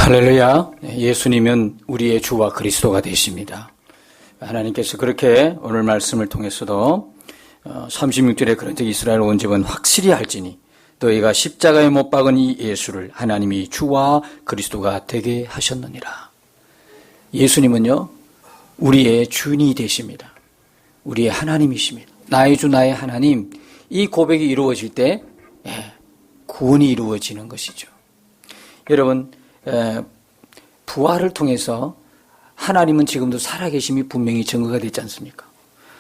할렐루야. 예수님은 우리의 주와 그리스도가 되십니다. 하나님께서 그렇게 오늘 말씀을 통해서도 36절에 그런즉 이스라엘 온 집은 확실히 알지니 너희가 십자가에 못 박은 이 예수를 하나님이 주와 그리스도가 되게 하셨느니라. 예수님은요, 우리의 주인이 되십니다. 우리의 하나님이십니다. 나의 주 나의 하나님, 이 고백이 이루어질 때 구원이 이루어지는 것이죠. 여러분, 부활을 통해서 하나님은 지금도 살아계심이 분명히 증거가 되지 않습니까?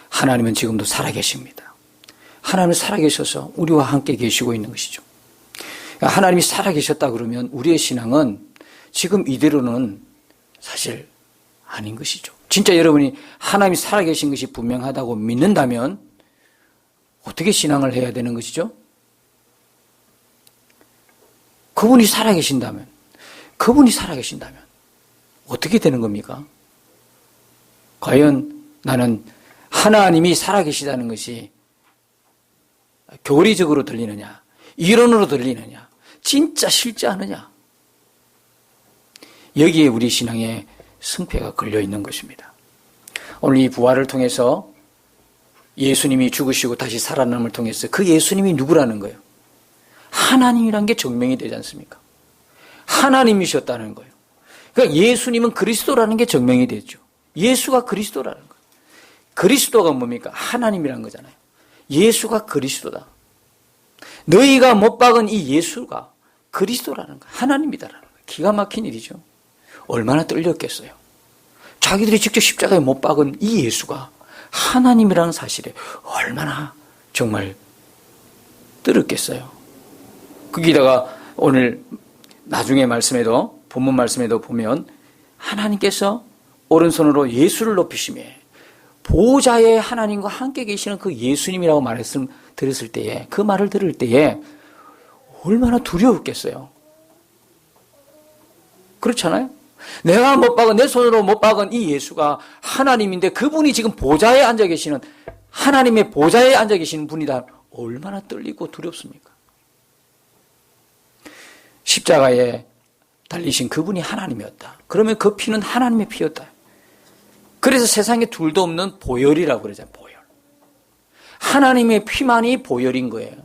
하나님은 지금도 살아계십니다. 하나님은 살아계셔서 우리와 함께 계시고 있는 것이죠. 하나님이 살아계셨다 그러면 우리의 신앙은 지금 이대로는 사실 아닌 것이죠. 진짜 여러분이 하나님이 살아계신 것이 분명하다고 믿는다면 어떻게 신앙을 해야 되는 것이죠? 그분이 살아계신다면 어떻게 되는 겁니까? 과연 나는 하나님이 살아계시다는 것이 교리적으로 들리느냐, 이론으로 들리느냐, 진짜 실제 하느냐, 여기에 우리 신앙의 승패가 걸려있는 것입니다. 오늘 이 부활을 통해서 예수님이 죽으시고 다시 살아남을 통해서 그 예수님이 누구라는 거예요? 하나님이란 게 증명이 되지 않습니까? 하나님이셨다는 거예요. 그러니까 예수님은 그리스도라는 게 증명이 되죠. 예수가 그리스도라는 거예요. 그리스도가 뭡니까? 하나님이라는 거잖아요. 예수가 그리스도다. 너희가 못 박은 이 예수가 그리스도라는 거예요. 하나님이다라는 거예요. 기가 막힌 일이죠. 얼마나 떨렸겠어요. 자기들이 직접 십자가에 못 박은 이 예수가 하나님이라는 사실에 얼마나 정말 떨었겠어요. 거기다가 오늘 나중에 말씀에도, 본문 말씀에도 보면 하나님께서 오른손으로 예수를 높이시매 보좌의 하나님과 함께 계시는 그 예수님이라고 들었을 때에, 그 말을 들을 때에 얼마나 두려웠겠어요. 그렇잖아요? 내가 못 박은, 내 손으로 못 박은 이 예수가 하나님인데 그분이 지금 보좌에 앉아 계시는, 하나님의 보좌에 앉아 계시는 분이다. 얼마나 떨리고 두렵습니까? 십자가에 달리신 그분이 하나님이었다. 그러면 그 피는 하나님의 피였다. 그래서 세상에 둘도 없는 보혈이라고 그러잖아요. 보혈. 하나님의 피만이 보혈인 거예요.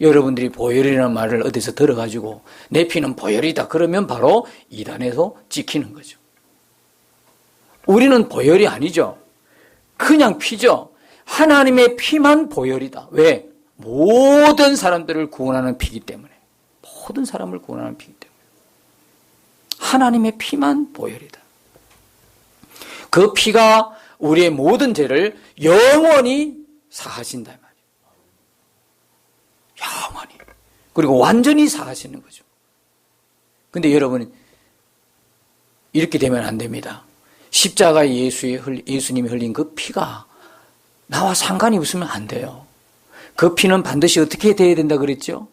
여러분들이 보혈이라는 말을 어디서 들어가지고 내 피는 보혈이다 그러면 바로 이단에서 찍히는 거죠. 우리는 보혈이 아니죠. 그냥 피죠. 하나님의 피만 보혈이다. 왜? 모든 사람들을 구원하는 피이기 때문에. 모든 사람을 구원하는 피이기 때문에. 하나님의 피만 보혈이다. 그 피가 우리의 모든 죄를 영원히 사하신다 말이에요. 영원히. 그리고 완전히 사하시는 거죠. 근데 여러분, 이렇게 되면 안 됩니다. 십자가에 예수님이 흘린 그 피가 나와 상관이 없으면 안 돼요. 그 피는 반드시 어떻게 돼야 된다 그랬죠?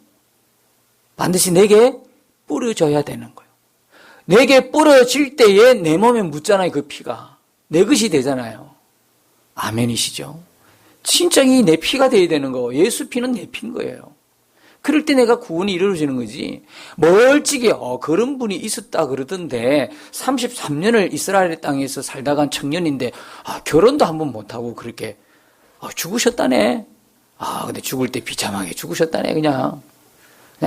반드시 내게 뿌려져야 되는 거예요. 내게 뿌려질 때에 내 몸에 묻잖아요. 그 피가. 내 것이 되잖아요. 아멘이시죠? 진짜 이 내 피가 돼야 되는 거. 예수 피는 내 피인 거예요. 그럴 때 내가 구원이 이루어지는 거지. 멀찍이 그런 분이 있었다 그러던데 33년을 이스라엘 땅에서 살다 간 청년인데 결혼도 한번 못하고 그렇게 죽으셨다네. 근데 죽을 때 비참하게 죽으셨다네. 그냥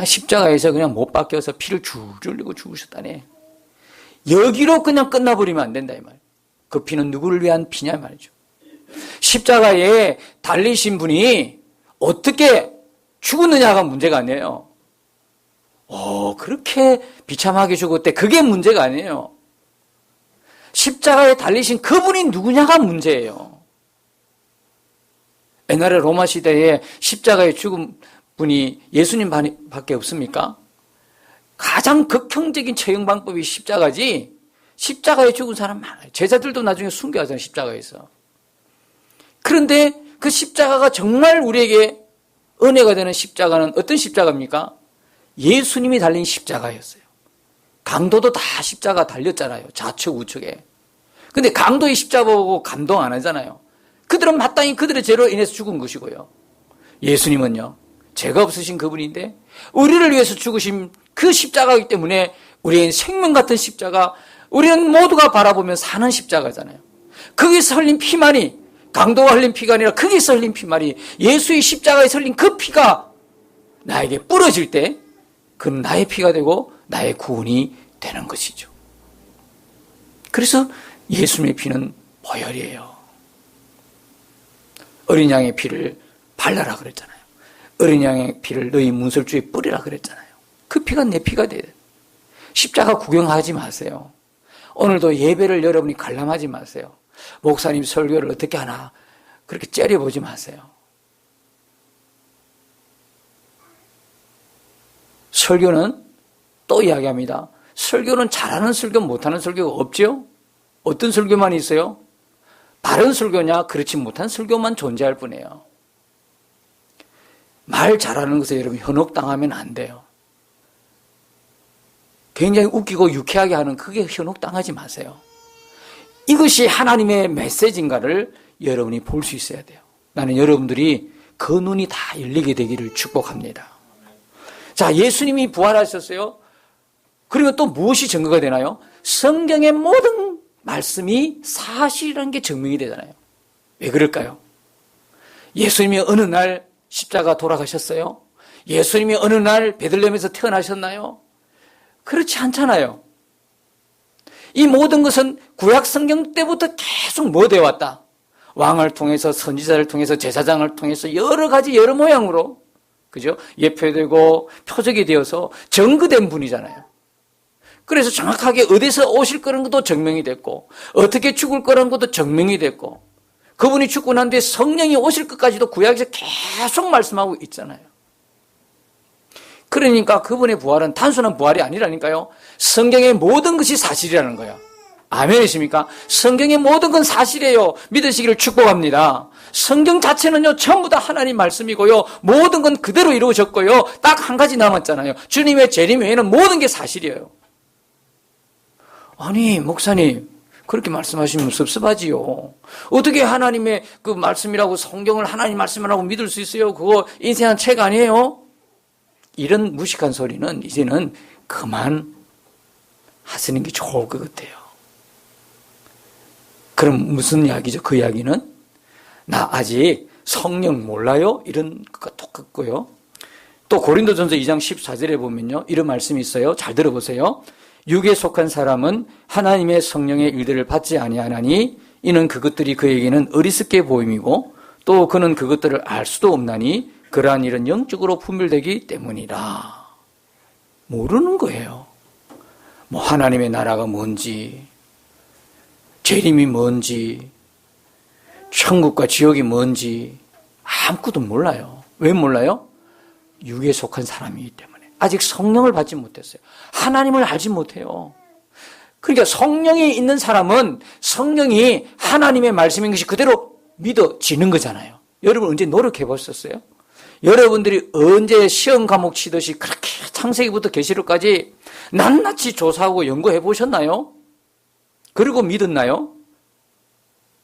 십자가에서 그냥 못 박혀서 피를 줄줄 흘리고 죽으셨다네. 여기로 그냥 끝나버리면 안 된다 이 말. 그 피는 누구를 위한 피냐 말이죠. 십자가에 달리신 분이 어떻게 죽었느냐가 문제가 아니에요. 그렇게 비참하게 죽었대. 그게 문제가 아니에요. 십자가에 달리신 그분이 누구냐가 문제예요. 옛날에 로마 시대에 십자가에 죽은 분이 예수님 밖에 없습니까? 가장 극형적인 처형 방법이 십자가지. 십자가에 죽은 사람 많아요. 제자들도 나중에 순교하잖아요. 십자가에서. 그런데 그 십자가가 정말 우리에게 은혜가 되는 십자가는 어떤 십자가입니까? 예수님이 달린 십자가였어요. 강도도 다 십자가 달렸잖아요. 좌측 우측에. 근데 강도의 십자가 보고 감동 안 하잖아요. 그들은 마땅히 그들의 죄로 인해서 죽은 것이고요. 예수님은요, 죄가 없으신 그분인데 우리를 위해서 죽으신 그 십자가이기 때문에 우리의 생명 같은 십자가, 우리는 모두가 바라보면 사는 십자가잖아요. 거기서 흘린 피만이, 강도가 흘린 피가 아니라 거기서 흘린 피만이, 예수의 십자가에서 흘린 그 피가 나에게 뿌려질 때 그는 나의 피가 되고 나의 구원이 되는 것이죠. 그래서 예수님의 피는 보혈이에요. 어린 양의 피를 발라라 그랬잖아요. 어린 양의 피를 너희 문설주에 뿌리라 그랬잖아요. 그 피가 내 피가 돼요. 십자가 구경하지 마세요. 오늘도 예배를 여러분이 관람하지 마세요. 목사님 설교를 어떻게 하나 그렇게 째려보지 마세요. 설교는 또 이야기합니다. 설교는 잘하는 설교, 못하는 설교가 없죠? 어떤 설교만 있어요? 바른 설교냐, 그렇지 못한 설교만 존재할 뿐이에요. 말 잘하는 것에 여러분 현혹당하면 안 돼요. 굉장히 웃기고 유쾌하게 하는 그게 현혹당하지 마세요. 이것이 하나님의 메시지인가를 여러분이 볼 수 있어야 돼요. 나는 여러분들이 그 눈이 다 열리게 되기를 축복합니다. 자, 예수님이 부활하셨어요. 그리고 또 무엇이 증거가 되나요? 성경의 모든 말씀이 사실이라는 게 증명이 되잖아요. 왜 그럴까요? 예수님이 어느 날 십자가 돌아가셨어요? 예수님이 어느 날 베들레헴에서 태어나셨나요? 그렇지 않잖아요. 이 모든 것은 구약 성경 때부터 계속 뭐 되어 왔다? 왕을 통해서, 선지자를 통해서, 제사장을 통해서 여러 가지 여러 모양으로, 그죠? 예표되고 표적이 되어서 증거된 분이잖아요. 그래서 정확하게 어디서 오실 거라는 것도 증명이 됐고, 어떻게 죽을 거라는 것도 증명이 됐고, 그분이 죽고 난 뒤에 성령이 오실 것까지도 구약에서 계속 말씀하고 있잖아요. 그러니까 그분의 부활은 단순한 부활이 아니라니까요. 성경의 모든 것이 사실이라는 거예요. 아멘이십니까? 성경의 모든 건 사실이에요. 믿으시기를 축복합니다. 성경 자체는요, 전부 다 하나님 말씀이고요. 모든 건 그대로 이루어졌고요. 딱 한 가지 남았잖아요. 주님의 재림 외에는 모든 게 사실이에요. 아니, 목사님, 그렇게 말씀하시면 섭섭하지요. 어떻게 하나님의 그 말씀이라고 성경을 하나님 말씀이라고 믿을 수 있어요? 그거 인생 한 책 아니에요? 이런 무식한 소리는 이제는 그만 하시는 게 좋을 것 같아요. 그럼 무슨 이야기죠? 그 이야기는 나 아직 성령 몰라요? 이런 것과 똑같고요. 또 고린도전서 2장 14절에 보면요, 이런 말씀이 있어요. 잘 들어보세요. 육에 속한 사람은 하나님의 성령의 일들을 받지 아니하나니 이는 그것들이 그에게는 어리석게 보임이고 또 그는 그것들을 알 수도 없나니 그러한 일은 영적으로 분별되기 때문이라. 모르는 거예요. 뭐 하나님의 나라가 뭔지, 재림이 뭔지, 천국과 지옥이 뭔지 아무것도 몰라요. 왜 몰라요? 육에 속한 사람이기 때문에. 아직 성령을 받지 못했어요. 하나님을 알지 못해요. 그러니까 성령이 있는 사람은 성령이 하나님의 말씀인 것이 그대로 믿어지는 거잖아요. 여러분 언제 노력해 보셨어요? 여러분들이 언제 시험 과목 치듯이 그렇게 창세기부터 계시록까지 낱낱이 조사하고 연구해 보셨나요? 그리고 믿었나요?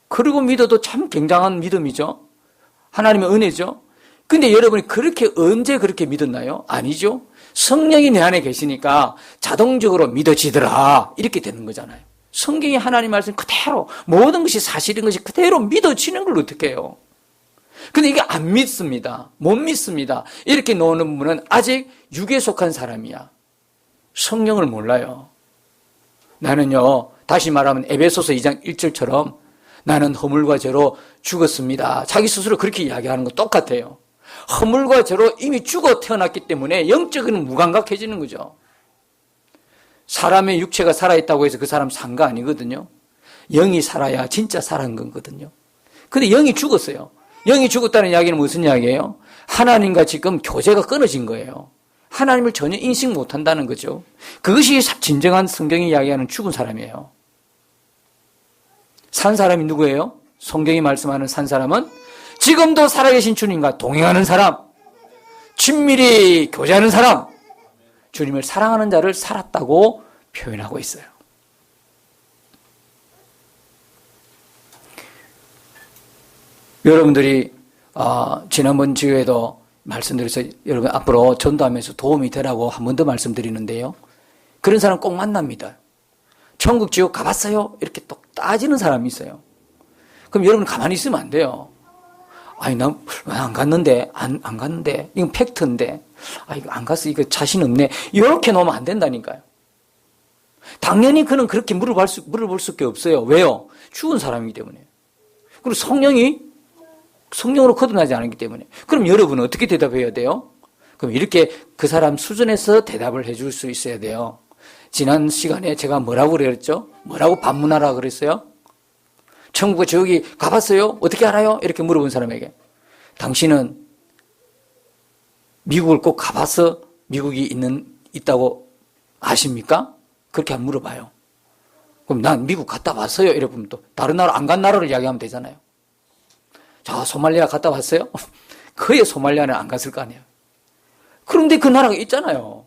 그리고 믿어도 참 굉장한 믿음이죠. 하나님의 은혜죠. 근데 여러분이 그렇게 언제 그렇게 믿었나요? 아니죠. 성령이 내 안에 계시니까 자동적으로 믿어지더라 이렇게 되는 거잖아요. 성경이 하나님 말씀 그대로 모든 것이 사실인 것이 그대로 믿어지는 걸 어떻게 해요? 근데 이게 안 믿습니다. 못 믿습니다. 이렇게 노는 분은 아직 육에 속한 사람이야. 성령을 몰라요. 나는요, 다시 말하면 에베소서 2장 1절처럼 나는 허물과 죄로 죽었습니다. 자기 스스로 그렇게 이야기하는 거 똑같아요. 허물과 죄로 이미 죽어 태어났기 때문에 영적인 무감각해지는 거죠. 사람의 육체가 살아있다고 해서 그 사람 산 거 아니거든요. 영이 살아야 진짜 살아난 거거든요. 근데 영이 죽었어요. 영이 죽었다는 이야기는 무슨 이야기예요? 하나님과 지금 교제가 끊어진 거예요. 하나님을 전혀 인식 못한다는 거죠. 그것이 진정한 성경이 이야기하는 죽은 사람이에요. 산 사람이 누구예요? 성경이 말씀하는 산 사람은 지금도 살아계신 주님과 동행하는 사람, 친밀히 교제하는 사람, 주님을 사랑하는 자를 살았다고 표현하고 있어요. 여러분들이 지난번 주에도 말씀드려서 여러분 앞으로 전도하면서 도움이 되라고 한 번 더 말씀드리는데요. 그런 사람 꼭 만납니다. 천국 지옥 가봤어요? 이렇게 또 따지는 사람이 있어요. 그럼 여러분 가만히 있으면 안 돼요. 아니, 난 안 갔는데, 안 갔는데, 이건 팩트인데, 이거 안 갔어, 이거 자신 없네. 이렇게 놓으면 안 된다니까요. 당연히 그는 그렇게 물어볼 수밖에 없어요. 왜요? 죽은 사람이기 때문에. 그리고 성령으로 거듭나지 않았기 때문에. 그럼 여러분은 어떻게 대답해야 돼요? 그럼 이렇게 그 사람 수준에서 대답을 해줄 수 있어야 돼요. 지난 시간에 제가 뭐라고 그랬죠? 뭐라고 반문하라 그랬어요? 천국과 지옥이 가봤어요? 어떻게 알아요? 이렇게 물어본 사람에게 당신은 미국을 꼭 가봐서 미국이 있다고 아십니까? 그렇게 안 물어봐요. 그럼 난 미국 갔다 왔어요. 이러면 또 다른 나라 안 간 나라를 이야기하면 되잖아요. 저 소말리아 갔다 왔어요? 그의 소말리아는 안 갔을 거 아니에요. 그런데 그 나라가 있잖아요.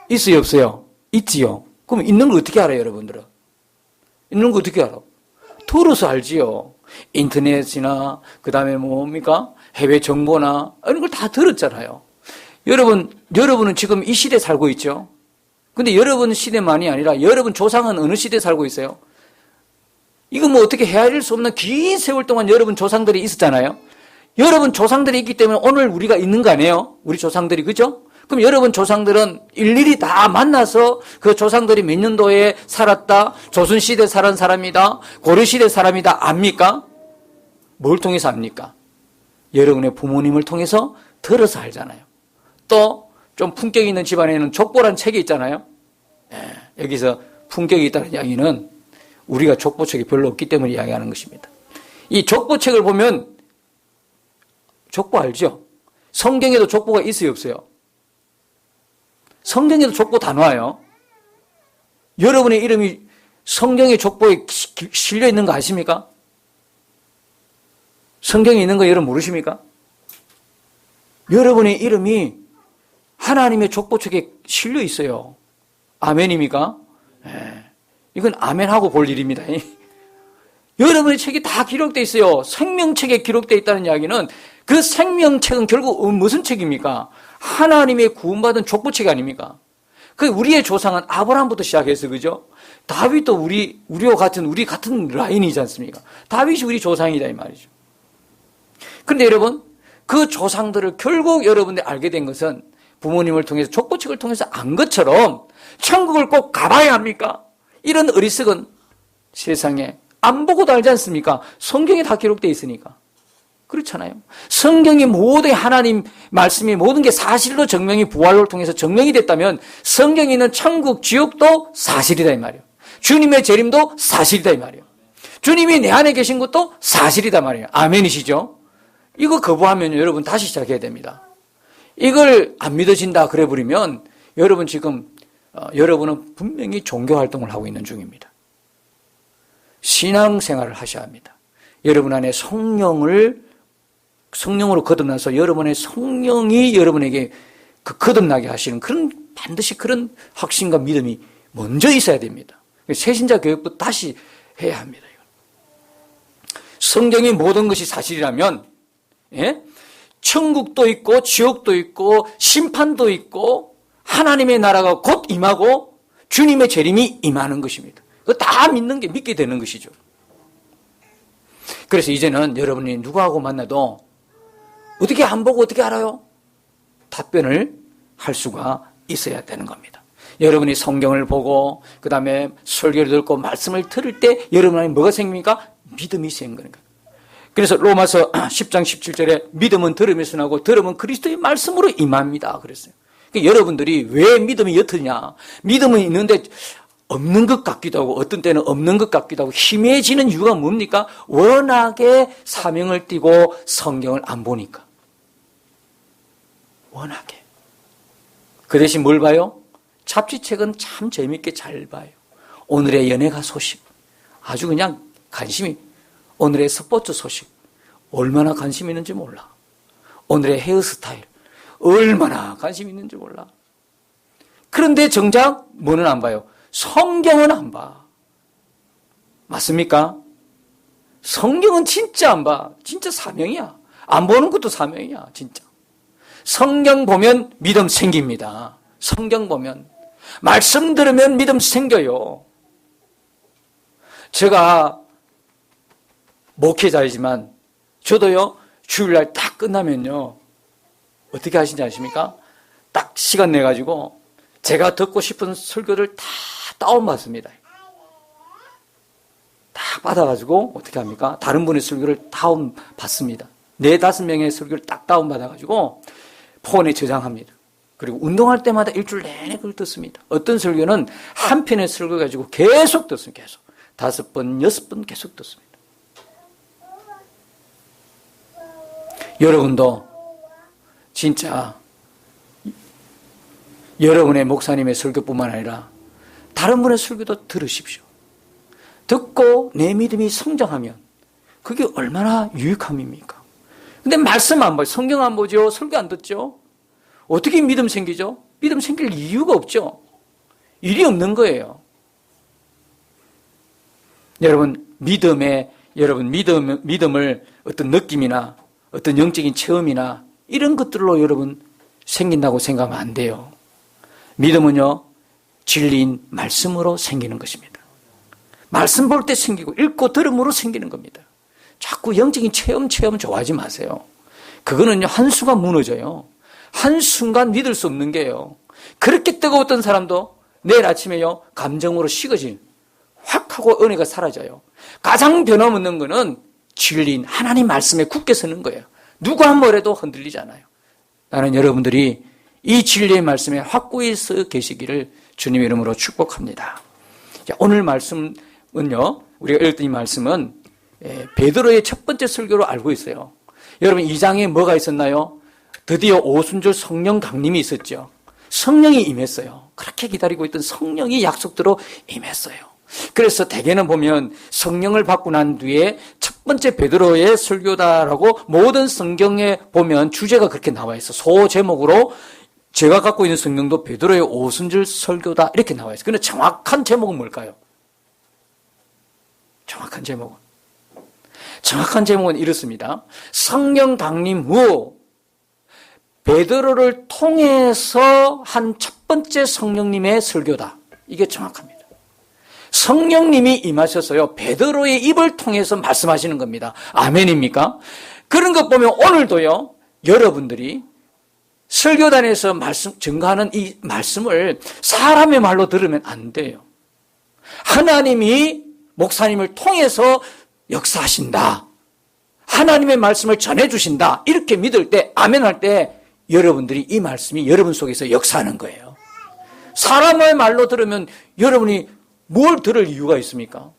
있어요, 없어요? 있지요. 그럼 있는 걸 어떻게 알아요, 여러분들은? 있는 거 어떻게 알아? 들어서 알지요. 인터넷이나 그다음에 뭡니까? 해외 정보나 이런 걸 다 들었잖아요. 여러분은 지금 이 시대에 살고 있죠. 근데 여러분 시대만이 아니라 여러분 조상은 어느 시대에 살고 있어요? 이거 뭐 어떻게 헤아릴 수 없는 긴 세월 동안 여러분 조상들이 있었잖아요. 여러분 조상들이 있기 때문에 오늘 우리가 있는 거 아니에요? 우리 조상들이, 그죠? 그럼 여러분 조상들은 일일이 다 만나서 그 조상들이 몇 년도에 살았다, 조선시대에 살은 사람이다, 고려시대 사람이다 압니까? 뭘 통해서 압니까? 여러분의 부모님을 통해서 들어서 알잖아요. 또 좀 품격 있는 집안에는 족보란 책이 있잖아요. 여기서 품격이 있다는 이야기는 우리가 족보책이 별로 없기 때문에 이야기하는 것입니다. 이 족보책을 보면 족보 알죠? 성경에도 족보가 있어요, 없어요? 성경에도 족보 다 나와요. 여러분의 이름이 성경의 족보에 실려 있는 거 아십니까? 성경에 있는 거 여러분 모르십니까? 여러분의 이름이 하나님의 족보책에 실려 있어요. 아멘입니까? 이건 아멘하고 볼 일입니다. 여러분의 책이 다 기록되어 있어요. 생명책에 기록되어 있다는 이야기는 그 생명책은 결국 무슨 책입니까? 하나님의 구원받은 족보책 아닙니까? 그 우리의 조상은 아브라함부터 시작해서, 그죠? 다윗도 우리와 같은 라인이지 않습니까? 다윗이 우리 조상이다 이 말이죠. 그런데 여러분, 그 조상들을 결국 여러분들이 알게 된 것은 부모님을 통해서 족보책을 통해서 안 것처럼 천국을 꼭 가봐야 합니까? 이런 어리석은 세상에 안 보고도 알지 않습니까? 성경에 다 기록되어 있으니까. 그렇잖아요. 성경이 모든 하나님 말씀이 모든 게 사실로 증명이 부활을 통해서 증명이 됐다면 성경에 있는 천국, 지옥도 사실이다 이 말이에요. 주님의 재림도 사실이다 이 말이에요. 주님이 내 안에 계신 것도 사실이다 말이에요. 아멘이시죠? 이거 거부하면 여러분 다시 시작해야 됩니다. 이걸 안 믿어진다 그래 버리면 여러분 지금 여러분은 분명히 종교 활동을 하고 있는 중입니다. 신앙생활을 하셔야 합니다. 여러분 안에 성령으로 거듭나서 여러분의 성령이 여러분에게 그 거듭나게 하시는 반드시 그런 확신과 믿음이 먼저 있어야 됩니다. 새신자 교육부터 다시 해야 합니다. 성경의 모든 것이 사실이라면, 천국도 있고 지옥도 있고 심판도 있고 하나님의 나라가 곧 임하고 주님의 재림이 임하는 것입니다. 그거 다 믿게 되는 것이죠. 그래서 이제는 여러분이 누구하고 만나도 어떻게 안 보고 어떻게 알아요? 답변을 할 수가 있어야 되는 겁니다. 여러분이 성경을 보고 그 다음에 설교를 듣고 말씀을 들을 때 여러분 안에 뭐가 생깁니까? 믿음이 생기는 거예요. 그래서 로마서 10장 17절에 믿음은 들음에서 나고 들음은 그리스도의 말씀으로 임합니다. 그랬어요. 그러니까 여러분들이 왜 믿음이 옅으냐? 믿음은 있는데 없는 것 같기도 하고 어떤 때는 없는 것 같기도 하고 희미해지는 이유가 뭡니까? 워낙에 사명을 띠고 성경을 안 보니까. 워낙에. 그 대신 뭘 봐요? 잡지책은 참 재밌게 잘 봐요. 오늘의 연예가 소식. 아주 그냥 관심이, 오늘의 스포츠 소식. 얼마나 관심 있는지 몰라. 오늘의 헤어스타일. 얼마나 관심 있는지 몰라. 그런데 정작 뭐는 안 봐요? 성경은 안 봐. 맞습니까? 성경은 진짜 안 봐. 진짜 사명이야. 안 보는 것도 사명이야. 진짜. 성경 보면 믿음 생깁니다. 성경 보면. 말씀 들으면 믿음 생겨요. 제가 목회자이지만 저도요, 주일날 딱 끝나면요, 어떻게 하시는지 아십니까? 딱 시간 내가지고 제가 듣고 싶은 설교를 다 다운받습니다. 다 받아가지고 어떻게 합니까? 다른 분의 설교를 다운받습니다. 4-5명의 설교를 딱 다운받아가지고 폰에 저장합니다. 그리고 운동할 때마다 일주일 내내 그걸 듣습니다. 어떤 설교는 한 편의 설교 가지고 계속 듣습니다. 계속. 5번, 6번 계속 듣습니다. 여러분도 진짜 여러분의 목사님의 설교뿐만 아니라 다른 분의 설교도 들으십시오. 듣고 내 믿음이 성장하면 그게 얼마나 유익함입니까? 근데 말씀 안 봐요. 성경 안 보죠. 설교 안 듣죠. 어떻게 믿음 생기죠? 믿음 생길 이유가 없죠. 일이 없는 거예요. 여러분 믿음을 어떤 느낌이나 어떤 영적인 체험이나 이런 것들로 여러분 생긴다고 생각하면 안 돼요. 믿음은요, 진리인 말씀으로 생기는 것입니다. 말씀 볼 때 생기고 읽고 들음으로 생기는 겁니다. 자꾸 영적인 체험 좋아하지 마세요. 그거는요, 한순간 무너져요. 한순간 믿을 수 없는 게요. 그렇게 뜨거웠던 사람도 내일 아침에요, 감정으로 식어진, 확 하고 은혜가 사라져요. 가장 변함없는 거는 진리인 하나님 말씀에 굳게 서는 거예요. 누가 뭐래도 흔들리지 않아요. 나는 여러분들이 이 진리의 말씀에 확고히 서 계시기를 주님의 이름으로 축복합니다. 오늘 말씀은요, 우리가 읽었던 이 말씀은 베드로의 첫 번째 설교로 알고 있어요. 여러분, 2장에 뭐가 있었나요? 드디어 오순절 성령 강림이 있었죠. 성령이 임했어요. 그렇게 기다리고 있던 성령이 약속대로 임했어요. 그래서 대개는 보면 성령을 받고 난 뒤에 첫 번째 베드로의 설교다라고 모든 성경에 보면 주제가 그렇게 나와 있어. 소 제목으로 제가 갖고 있는 성경도 베드로의 오순절 설교다 이렇게 나와 있어요. 그런데 정확한 제목은 뭘까요? 정확한 제목은 이렇습니다. 성령 강림 후 베드로를 통해서 한 첫 번째 성령님의 설교다. 이게 정확합니다. 성령님이 임하셔서요, 베드로의 입을 통해서 말씀하시는 겁니다. 아멘입니까? 그런 것 보면 오늘도요, 여러분들이 설교단에서 증거하는 이 말씀을 사람의 말로 들으면 안 돼요. 하나님이 목사님을 통해서 역사하신다. 하나님의 말씀을 전해주신다. 이렇게 믿을 때, 아멘할 때 여러분들이 이 말씀이 여러분 속에서 역사하는 거예요. 사람의 말로 들으면 여러분이 뭘 들을 이유가 있습니까?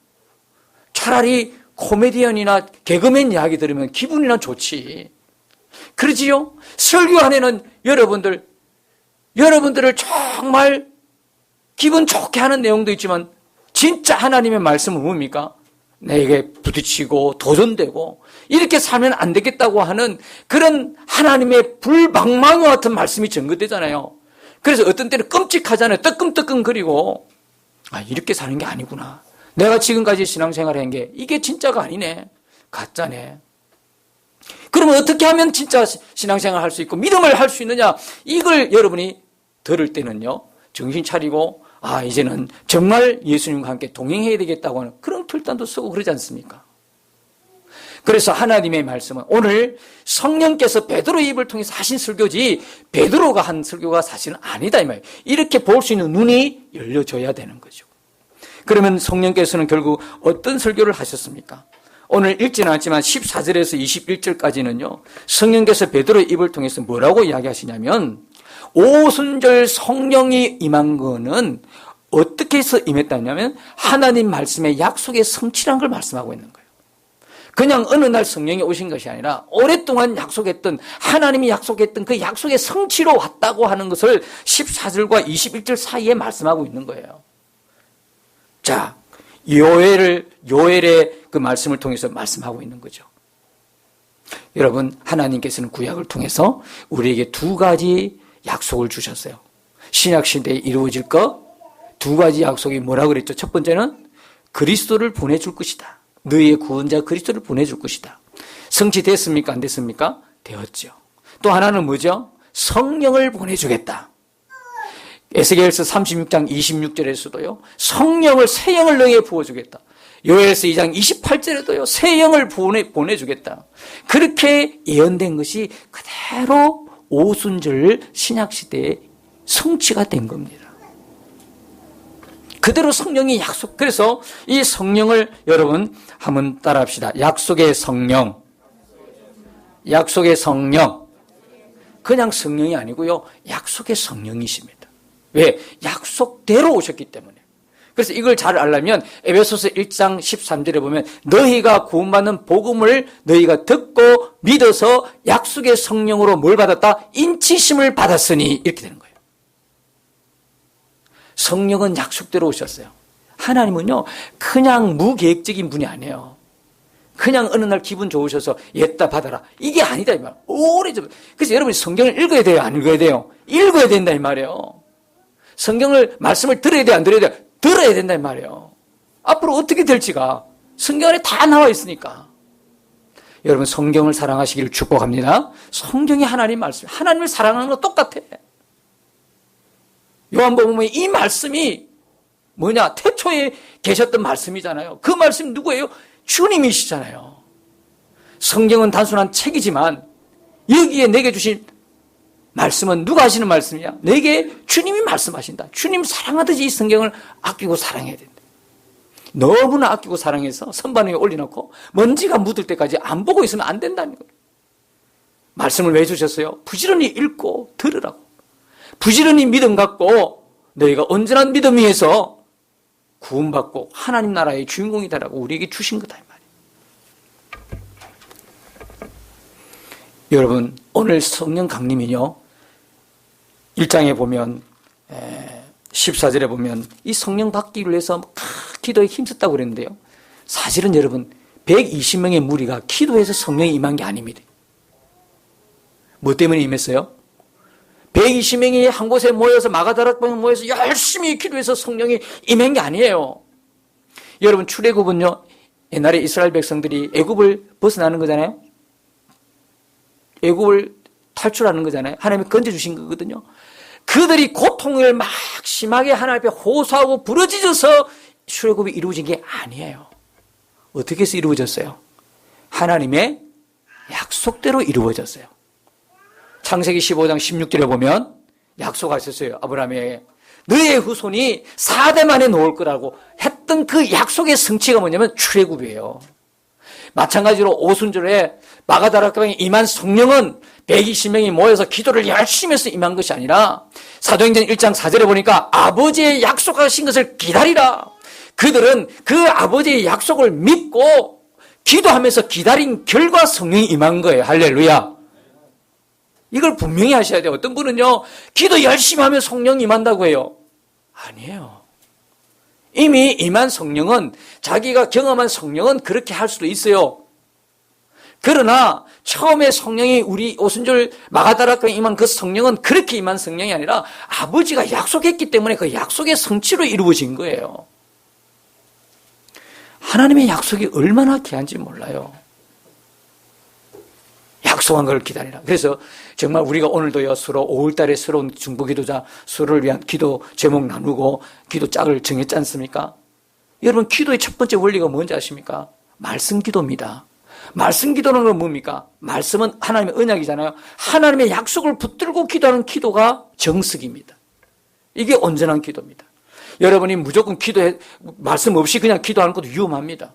차라리 코미디언이나 개그맨 이야기 들으면 기분이나 좋지. 그러지요? 설교 안에는 여러분들을 정말 기분 좋게 하는 내용도 있지만 진짜 하나님의 말씀은 뭡니까? 내게 부딪히고 도전되고 이렇게 살면 안 되겠다고 하는 그런 하나님의 불방망이와 같은 말씀이 전거되잖아요. 그래서 어떤 때는 끔찍하잖아요. 뜨끔뜨끔거리고 이렇게 사는 게 아니구나. 내가 지금까지 신앙생활을 한 게 이게 진짜가 아니네. 가짜네. 그러면 어떻게 하면 진짜 신앙생활을 할 수 있고 믿음을 할 수 있느냐. 이걸 여러분이 들을 때는요. 정신 차리고 이제는 정말 예수님과 함께 동행해야 되겠다고 하는 그런 결단도 쓰고 그러지 않습니까? 그래서 하나님의 말씀은 오늘 성령께서 베드로의 입을 통해서 하신 설교지 베드로가 한 설교가 사실은 아니다 이 말이에요. 이렇게 볼 수 있는 눈이 열려져야 되는 거죠. 그러면 성령께서는 결국 어떤 설교를 하셨습니까? 오늘 읽지는 않지만 14절에서 21절까지는요. 성령께서 베드로의 입을 통해서 뭐라고 이야기하시냐면 오순절 성령이 임한 거는 어떻게 해서 임했다냐면 하나님 말씀의 약속의 성취란 걸 말씀하고 있는 거예요. 그냥 어느 날 성령이 오신 것이 아니라 오랫동안 약속했던 하나님이 약속했던 그 약속의 성취로 왔다고 하는 것을 14절과 21절 사이에 말씀하고 있는 거예요. 자, 요엘의 그 말씀을 통해서 말씀하고 있는 거죠. 여러분, 하나님께서는 구약을 통해서 우리에게 2가지 약속을 주셨어요. 신약 시대에 이루어질 것 2가지 약속이 뭐라고 그랬죠? 첫 번째는 그리스도를 보내줄 것이다. 너희의 구원자 그리스도를 보내줄 것이다. 성취됐습니까? 안 됐습니까? 되었죠. 또 하나는 뭐죠? 성령을 보내주겠다. 에스겔서 36장 26절에서도요. 성령을 새 영을 너희에게 부어주겠다. 요엘서 2장 28절에도요. 새 영을 보내주겠다. 그렇게 예언된 것이 그대로 오순절 신약시대에 성취가 된 겁니다. 그대로 성령이 약속. 그래서 이 성령을 여러분 한번 따라합시다. 약속의 성령. 약속의 성령. 그냥 성령이 아니고요. 약속의 성령이십니다. 왜? 약속대로 오셨기 때문에. 그래서 이걸 잘 알려면 에베소서 1장 13절에 보면 너희가 구원받는 복음을 너희가 듣고 믿어서 약속의 성령으로 뭘 받았다? 인치심을 받았으니 이렇게 되는 거예요. 성령은 약속대로 오셨어요. 하나님은요 그냥 무계획적인 분이 아니에요. 그냥 어느 날 기분 좋으셔서 옛다 받아라 이게 아니다 이 말. 오래전. 그래서 여러분이 성경을 읽어야 돼요, 안 읽어야 돼요? 읽어야 된다 이 말이에요. 성경을 말씀을 들어야 돼요, 안 들어야 돼요? 들어야 된다 이 말이에요. 앞으로 어떻게 될지가 성경 안에 다 나와 있으니까. 여러분 성경을 사랑하시기를 축복합니다. 성경이 하나님 말씀, 하나님을 사랑하는 거 똑같아. 요한복음에 이 말씀이 뭐냐? 태초에 계셨던 말씀이잖아요. 그 말씀이 누구예요? 주님이시잖아요. 성경은 단순한 책이지만 여기에 내게 주신 말씀은 누가 하시는 말씀이야? 내게 주님이 말씀하신다. 주님 사랑하듯이 이 성경을 아끼고 사랑해야 된다. 너무나 아끼고 사랑해서 선반 위에 올려놓고 먼지가 묻을 때까지 안 보고 있으면 안 된다는 거예요. 말씀을 왜 주셨어요? 부지런히 읽고 들으라고. 부지런히 믿음 갖고 너희가 온전한 믿음 위에서 구원받고 하나님 나라의 주인공이 되라고 우리에게 주신 거다 이 말이에요. 여러분 오늘 성령 강림은요 1장에 보면 14절에 보면 이 성령 받기를 위해서 기도에 힘썼다고 그랬는데요. 사실은 여러분 120명의 무리가 기도해서 성령이 임한 게 아닙니다. 뭐 때문에 임했어요? 120명이 한 곳에 모여서 마가다락방에 모여서 열심히 기도해서 성령이 임한 게 아니에요. 여러분 출애굽은요 옛날에 이스라엘 백성들이 애굽을 벗어나는 거잖아요. 애굽을 탈출하는 거잖아요. 하나님이 건져주신 거거든요. 그들이 고통을 막 심하게 하나님 앞에 호소하고 부르짖어서 출애굽이 이루어진 게 아니에요. 어떻게 해서 이루어졌어요? 하나님의 약속대로 이루어졌어요. 창세기 15장 16절에 보면 약속하셨어요. 아브라함에게 너의 후손이 4대 만에 놓을 거라고 했던 그 약속의 성취가 뭐냐면 출애굽이에요. 마찬가지로 오순절에 마가다락방에 임한 성령은 120명이 모여서 기도를 열심히 해서 임한 것이 아니라 사도행전 1장 4절에 보니까 아버지의 약속하신 것을 기다리라. 그들은 그 아버지의 약속을 믿고 기도하면서 기다린 결과 성령이 임한 거예요. 할렐루야. 이걸 분명히 하셔야 돼요. 어떤 분은요 기도 열심히 하면 성령이 임한다고 해요. 아니에요. 이미 임한 성령은 자기가 경험한 성령은 그렇게 할 수도 있어요. 그러나 처음에 성령이 우리 오순절 마가다락방에 임한 그 성령은 그렇게 임한 성령이 아니라 아버지가 약속했기 때문에 그 약속의 성취로 이루어진 거예요. 하나님의 약속이 얼마나 귀한지 몰라요. 약속한 걸 기다리라. 그래서 정말 우리가 오늘도요 서로 5월달에 새로운 중보기도자 서로를 위한 기도 제목 나누고 기도 짝을 정했지 않습니까? 여러분 기도의 첫 번째 원리가 뭔지 아십니까? 말씀 기도입니다. 말씀 기도는 건 뭡니까? 말씀은 하나님의 언약이잖아요. 하나님의 약속을 붙들고 기도하는 기도가 정석입니다. 이게 온전한 기도입니다. 여러분이 무조건 말씀 없이 그냥 기도하는 것도 위험합니다.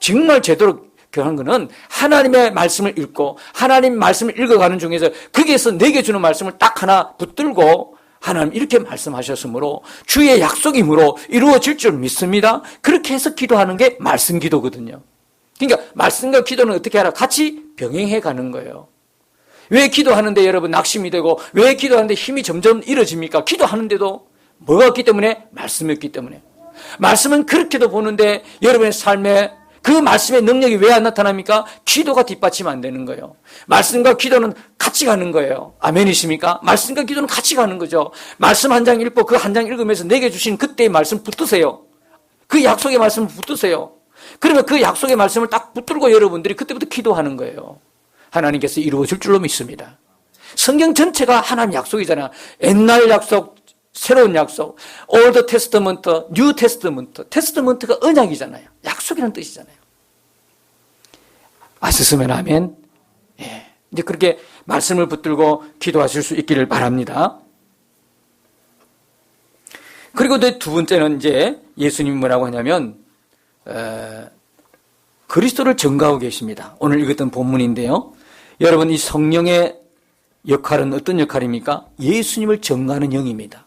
정말 제대로 하는 것은 하나님의 말씀을 읽고 하나님 말씀을 읽어가는 중에서 거기에서 내게 주는 말씀을 딱 하나 붙들고 하나님 이렇게 말씀하셨으므로 주의 약속이므로 이루어질 줄 믿습니다. 그렇게 해서 기도하는 게 말씀 기도거든요. 그러니까 말씀과 기도는 어떻게 하라? 같이 병행해 가는 거예요. 왜 기도하는데 여러분 낙심이 되고 왜 기도하는데 힘이 점점 잃어집니까? 기도하는데도 뭐가 없기 때문에? 말씀이 없기 때문에. 말씀은 그렇게도 보는데 여러분의 삶에 그 말씀의 능력이 왜 안 나타납니까? 기도가 뒷받침 안 되는 거예요. 말씀과 기도는 같이 가는 거예요. 아멘이십니까? 말씀과 기도는 같이 가는 거죠. 말씀 한 장 읽고 그 한 장 읽으면서 내게 주신 그때의 말씀 붙드세요. 그 약속의 말씀을 붙드세요. 그러면 그 약속의 말씀을 딱 붙들고 여러분들이 그때부터 기도하는 거예요. 하나님께서 이루어질 줄로 믿습니다. 성경 전체가 하나님 약속이잖아요. 옛날 약속, 새로운 약속, 올드 테스트먼트, 뉴 테스트먼트. 테스트먼트가 언약이잖아요. 약속이라는 뜻이잖아요. 아셨으면 하면, 예. 이제 그렇게 말씀을 붙들고 기도하실 수 있기를 바랍니다. 그리고 두 번째는 이제 예수님이 뭐라고 하냐면, 그리스도를 전가하고 계십니다. 오늘 읽었던 본문인데요. 여러분, 이 성령의 역할은 어떤 역할입니까? 예수님을 전가하는 영입니다.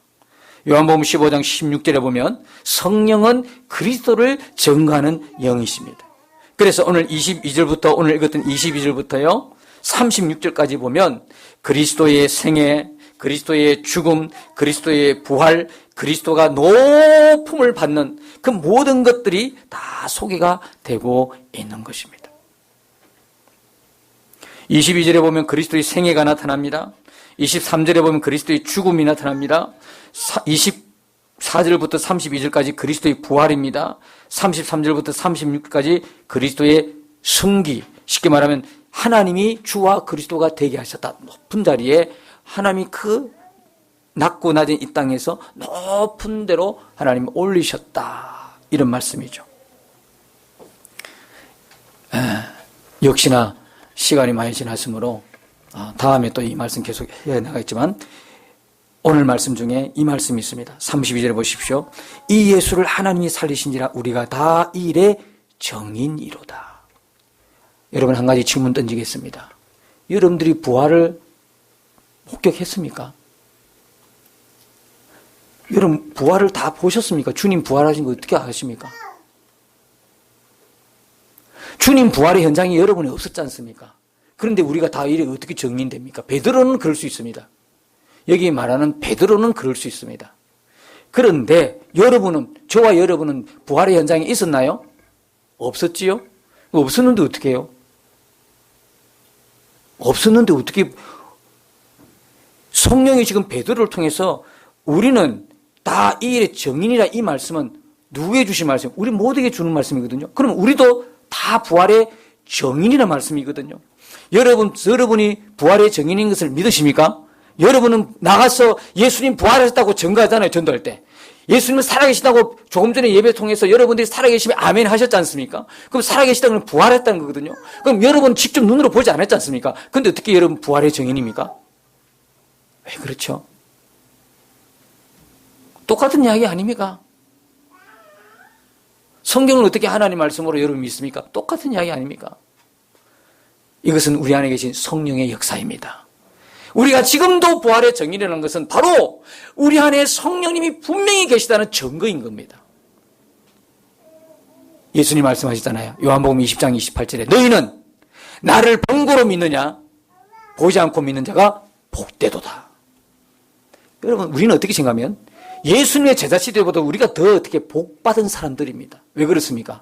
요한복음 15장 16절에 보면 성령은 그리스도를 전가하는 영이십니다. 그래서 오늘 22절부터 오늘 읽었던 22절부터요 36절까지 보면 그리스도의 생애, 그리스도의 죽음, 그리스도의 부활, 그리스도가 높음을 받는 그 모든 것들이 다 소개가 되고 있는 것입니다. 22절에 보면 그리스도의 생애가 나타납니다. 23절에 보면 그리스도의 죽음이 나타납니다. 24절부터 32절까지 그리스도의 부활입니다. 33절부터 36절까지 그리스도의 승기, 쉽게 말하면 하나님이 주와 그리스도가 되게 하셨다. 높은 자리에 하나님이 그 낮고 낮은 이 땅에서 높은 데로 하나님이 올리셨다. 이런 말씀이죠. 역시나 시간이 많이 지났으므로 다음에 또 이 말씀 계속 해야 나가겠지만 오늘 말씀 중에 이 말씀이 있습니다. 32절에 보십시오. 이 예수를 하나님이 살리신지라 우리가 다 이 일의 정인이로다. 여러분 한 가지 질문 던지겠습니다. 여러분들이 부활을 목격했습니까? 여러분 부활을 다 보셨습니까? 주님 부활하신 거 어떻게 아십니까? 주님 부활의 현장이 여러분이 없었지 않습니까? 그런데 우리가 다 이래 어떻게 정인됩니까? 베드로는 그럴 수 있습니다. 여기 말하는 베드로는 그럴 수 있습니다. 그런데 여러분은, 저와 여러분은 부활의 현장에 있었나요? 없었지요? 없었는데 어떻게 해요? 없었는데 어떻게, 성령이 지금 베드로를 통해서 우리는 다 이 일의 정인이라 이 말씀은 누구에게 주신 말씀? 우리 모두에게 주는 말씀이거든요. 그럼 우리도 다 부활의 정인이라 말씀이거든요. 여러분이 부활의 정인인 것을 믿으십니까? 여러분은 나가서 예수님 부활하셨다고 증거하잖아요, 전도할 때. 예수님은 살아계시다고 조금 전에 예배 통해서 여러분들이 살아계시면 아멘 하셨지 않습니까? 그럼 살아계시다는 건 부활했다는 거거든요. 그럼 여러분 직접 눈으로 보지 않았지 않습니까? 근데 어떻게 여러분 부활의 정인입니까? 왜 그렇죠? 똑같은 이야기 아닙니까? 성경을 어떻게 하나님 말씀으로 여러분 믿습니까? 똑같은 이야기 아닙니까? 이것은 우리 안에 계신 성령의 역사입니다. 우리가 지금도 부활의 정인이라는 것은 바로 우리 안에 성령님이 분명히 계시다는 증거인 겁니다. 예수님 말씀하시잖아요. 요한복음 20장 28절에 너희는 나를 본고로 믿느냐? 보지 않고 믿는 자가 복되도다. 여러분 우리는 어떻게 생각하면 예수님의 제자 시대보다 우리가 더 어떻게 복받은 사람들입니다. 왜 그렇습니까?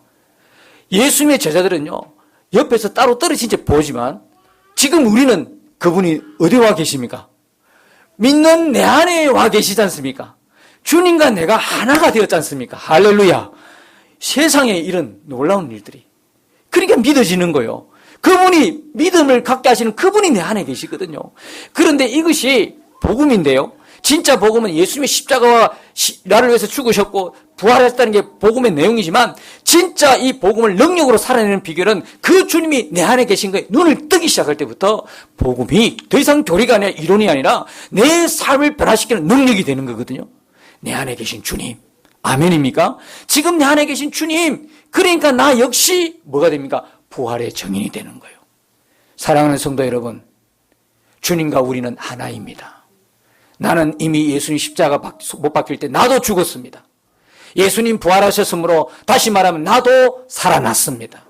예수님의 제자들은요 옆에서 따로 떨어진 채 보지만 지금 우리는 그분이 어디 와 계십니까? 믿는 내 안에 와 계시지 않습니까? 주님과 내가 하나가 되었지 않습니까? 할렐루야. 세상에 이런 놀라운 일들이. 그러니까 믿어지는 거예요. 그분이 믿음을 갖게 하시는 그분이 내 안에 계시거든요. 그런데 이것이 복음인데요. 진짜 복음은 예수님의 십자가와 나를 위해서 죽으셨고 부활하셨다는 게 복음의 내용이지만 진짜 이 복음을 능력으로 살아내는 비결은 그 주님이 내 안에 계신 거예요. 눈을 뜨기 시작할 때부터 복음이 더 이상 교리가 아니라 이론이 아니라 내 삶을 변화시키는 능력이 되는 거거든요. 내 안에 계신 주님. 아멘입니까? 지금 내 안에 계신 주님. 그러니까 나 역시 뭐가 됩니까? 부활의 정인이 되는 거예요. 사랑하는 성도 여러분, 주님과 우리는 하나입니다. 나는 이미 예수님 십자가 못 박힐 때 나도 죽었습니다. 예수님 부활하셨으므로 다시 말하면 나도 살아났습니다.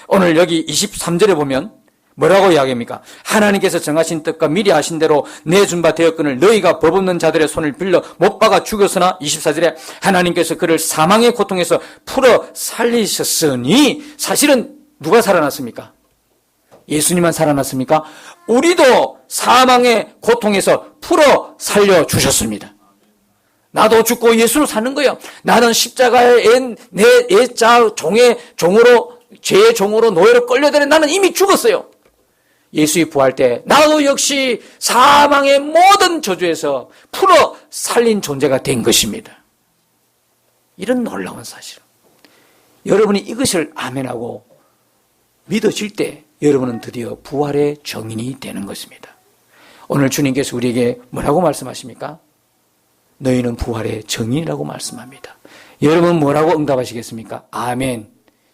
오늘 여기 23절에 보면 뭐라고 이야기합니까? 하나님께서 정하신 뜻과 미리 하신 대로 내준 바 되었거늘 너희가 법 없는 자들의 손을 빌려 못 박아 죽였으나 24절에 하나님께서 그를 사망의 고통에서 풀어 살리셨으니 사실은 누가 살아났습니까? 예수님만 살아났습니까? 우리도 사망의 고통에서 풀어 살려주셨습니다. 나도 죽고 예수를 사는 거예요. 나는 십자가에 내 애자 종으로 죄의 종으로 노예로 끌려다니는 나는 이미 죽었어요. 예수의 부활 때 나도 역시 사망의 모든 저주에서 풀어 살린 존재가 된 것입니다. 이런 놀라운 사실. 여러분이 이것을 아멘하고 믿어질 때 여러분은 드디어 부활의 증인이 되는 것입니다. 오늘 주님께서 우리에게 뭐라고 말씀하십니까? 너희는 부활의 증인이라고 말씀합니다. 여러분 뭐라고 응답하시겠습니까? 아멘.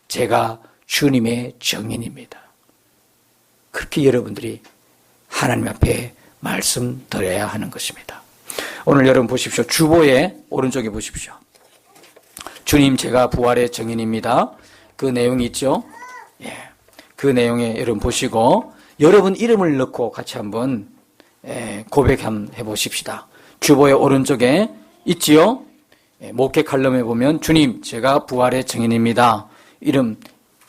제가 주님의 증인입니다. 그렇게 여러분들이 하나님 앞에 말씀드려야 하는 것입니다. 오늘 여러분 보십시오. 주보의 오른쪽에 보십시오. 주님 제가 부활의 증인입니다. 그 내용이 있죠? 예. 그 내용에 여러분 보시고 여러분 이름을 넣고 같이 한번 고백 한번 해보십시다. 주보의 오른쪽에 있지요? 목회 칼럼에 보면 주님 제가 부활의 증인입니다. 이름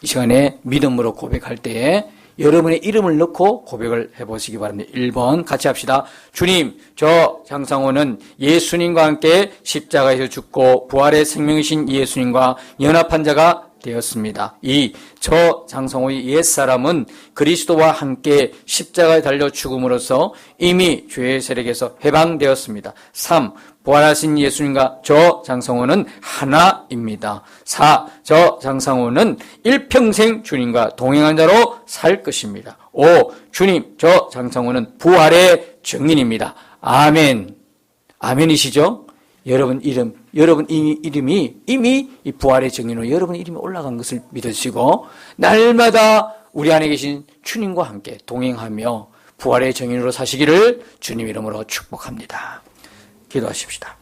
이 시간에 믿음으로 고백할 때에 여러분의 이름을 넣고 고백을 해보시기 바랍니다. 1번 같이 합시다. 주님 저 장상호는 예수님과 함께 십자가에서 죽고 부활의 생명이신 예수님과 연합한 자가 되었습니다. 2. 저 장성호의 옛사람은 그리스도와 함께 십자가에 달려 죽음으로써 이미 죄의 세력에서 해방되었습니다. 3. 부활하신 예수님과 저 장성호는 하나입니다. 4. 저 장성호는 일평생 주님과 동행한 자로 살 것입니다. 5. 주님 저 장성호는 부활의 증인입니다. 아멘. 아멘이시죠? 여러분 이름이 이미 이 부활의 증인으로 여러분 이름이 올라간 것을 믿으시고 날마다 우리 안에 계신 주님과 함께 동행하며 부활의 증인으로 사시기를 주님 이름으로 축복합니다. 기도하십시다.